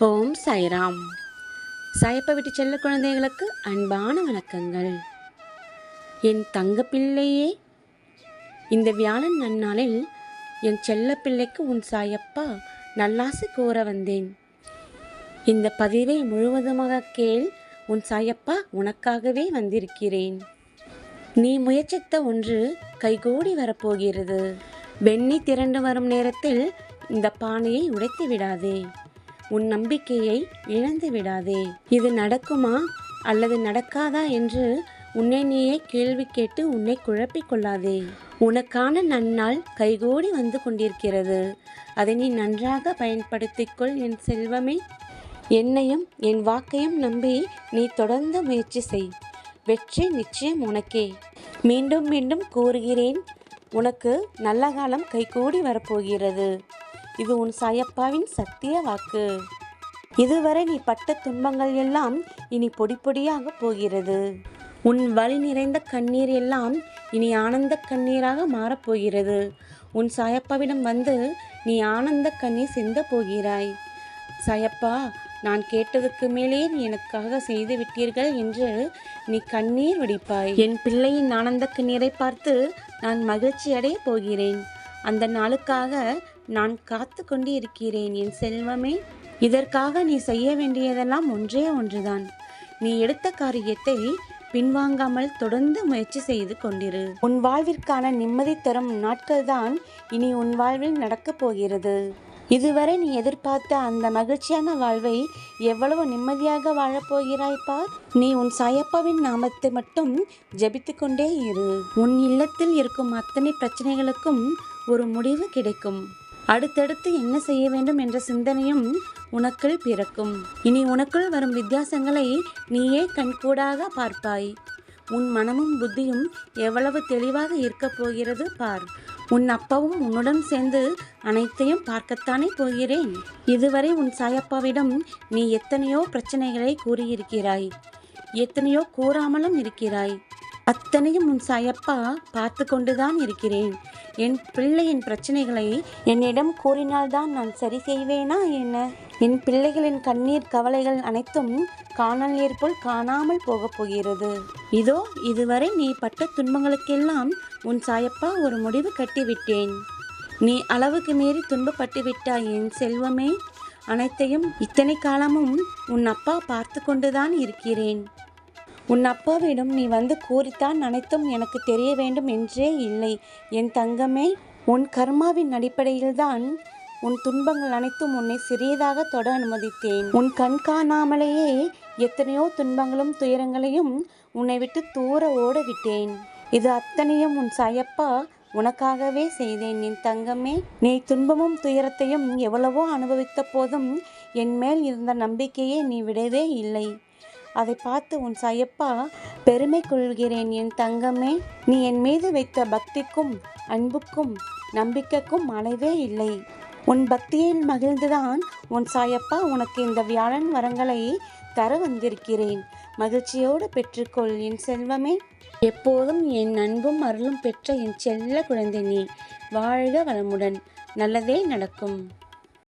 ஓம் சாய்ராம். சாயப்பா வீட்டு செல்ல குழந்தைகளுக்கு அன்பான வணக்கங்கள். என் தங்க பிள்ளையே, இந்த வியாழன் நன்னாளில் என் செல்ல பிள்ளைக்கு உன் சாயப்பா நல்லாசை கூற வந்தேன். இந்த பதிவை முழுவதுமாக கேள். உன் சாயப்பா உனக்காகவே வந்திருக்கிறேன். நீ முயற்சித்த ஒன்று கைகூடி வரப்போகிறது. வெண்ணி திரண்டு வரும் நேரத்தில் இந்த பானையை உடைத்து விடாதே. உன் நம்பிக்கையை இழந்து விடாதே. இது நடக்குமா அல்லது நடக்காதா என்று உன்னை நீயே கேள்வி கேட்டு உன்னை குழப்பிக் கொள்ளாதே. உனக்கான நன்னாள் கைகூடி வந்து கொண்டிருக்கிறது. அதை நீ நன்றாக பயன்படுத்திக்கொள் என் செல்வமே. என்னையும் என் வாக்கையும் நம்பி நீ தொடர்ந்து முயற்சி செய். வெற்றி நிச்சயம் உனக்கே. மீண்டும் மீண்டும் கூறுகிறேன், உனக்கு நல்ல காலம் கைகூடி வரப்போகிறது. இது உன் சாயப்பாவின் சத்திய வாக்கு. இதுவரை நீ பட்ட துன்பங்கள் எல்லாம் இனி பொடி பொடியாக போகிறது. உன் வலி நிறைந்த கண்ணீர் எல்லாம் இனி ஆனந்த கண்ணீராக மாறப்போகிறது. உன் சாயப்பாவிடம் வந்து நீ ஆனந்த கண்ணீர் சிந்த போகிறாய். சாயப்பா, நான் கேட்டதுக்கு மேலே நீ எனக்காக செய்து விட்டீர்கள் என்று நீ கண்ணீர் வடிப்பாய். என் பிள்ளையின் ஆனந்த கண்ணீரை பார்த்து நான் மகிழ்ச்சி அடைய போகிறேன். அந்த நாளுக்காக நான் காத்து கொண்டு இருக்கிறேன் என் செல்வமே. இதற்காக நீ செய்ய வேண்டியதெல்லாம் ஒன்றே ஒன்றுதான். நீ எடுத்த காரியத்தை பின்வாங்காமல் தொடர்ந்து முயற்சி செய்து கொண்டிரு. உன் வாழ்விற்கான நிம்மதி தரும் நாட்கள்தான் இனி உன் வாழ்வில் நடக்கப் போகிறது. இதுவரை நீ எதிர்பார்த்த அந்த மகிழ்ச்சியான வாழ்வை எவ்வளவு நிம்மதியாக வாழப்போகிறாய் பார். நீ உன் சாயப்பாவின் நாமத்தை மட்டும் ஜபித்து கொண்டே இரு. உன் இல்லத்தில் இருக்கும் அத்தனை பிரச்சனைகளுக்கும் ஒரு முடிவு கிடைக்கும். அடுத்தடுத்து என்ன செய்ய வேண்டும் என்ற சிந்தனையும் உனக்குள் பிறக்கும். இனி உனக்குள் வரும் வித்தியாசங்களை நீயே கண்கூடாக பார்ப்பாய். உன் மனமும் புத்தியும் எவ்வளவு தெளிவாக இருக்கப் போகிறது பார். உன் அப்பாவும் உன்னுடன் சேர்ந்து அனைத்தையும் பார்க்கத்தானே போகிறேன். இதுவரை உன் சாயப்பாவிடம் நீ எத்தனையோ பிரச்சனைகளை கூறியிருக்கிறாய், எத்தனையோ கூறாமலும் இருக்கிறாய். அத்தனையும் உன் சாயப்பா பார்த்து கொண்டுதான் இருக்கிறேன். என் பிள்ளையின் பிரச்சனைகளை என்னிடம் கூறினால்தான் நான் சரி செய்வேனா என்ன? என் பிள்ளைகளின் கண்ணீர் கவலைகள் அனைத்தும் காணல் நீர் போல் காணாமல் போகப் போகிறது. இதோ இதுவரை நீ பட்ட துன்பங்களுக்கெல்லாம் உன் சாயப்பா ஒரு முடிவு கட்டிவிட்டேன். நீ அளவுக்கு மீறி துன்பப்பட்டு விட்டாய் என் செல்வமே. அனைத்தையும் இத்தனை காலமும் உன் அப்பா பார்த்து கொண்டுதான் இருக்கிறேன். உன் அப்பாவிடம் நீ வந்து கூறித்தான் அனைத்தும் எனக்கு தெரிய வேண்டும் என்றே இல்லை என் தங்கமே. உன் கர்மாவின் அடிப்படையில்தான் உன் துன்பங்கள் அனைத்தும் உன்னை சிறியதாக தொட அனுமதித்தேன். உன் கண் காணாமலேயே எத்தனையோ துன்பங்களும் துயரங்களையும் உன்னை விட்டு தூர ஓட விட்டேன். இது அத்தனையும் உன் சாயப்பா உனக்காகவே செய்தேன் என் தங்கமே. நீ துன்பமும் துயரத்தையும் எவ்வளவோ அனுபவித்த போதும் என் மேல் இருந்த நம்பிக்கையை நீ விடவே இல்லை. அதை பார்த்து உன் சாயப்பா பெருமை கொள்கிறேன் என் தங்கமே. நீ என் மீது வைத்த பக்திக்கும் அன்புக்கும் நம்பிக்கைக்கும் அளவே இல்லை. உன் பக்தியில் மகிழ்ந்துதான் உன் சாயப்பா உனக்கு இந்த வியாழன் வரங்களை தர வந்திருக்கிறேன். மகிழ்ச்சியோடு பெற்றுக்கொள் என் செல்வமே. எப்போதும் என் அன்பும் அருளும் பெற்ற என் செல்ல குழந்தை நீ. வாழ்க வளமுடன். நல்லதே நடக்கும்.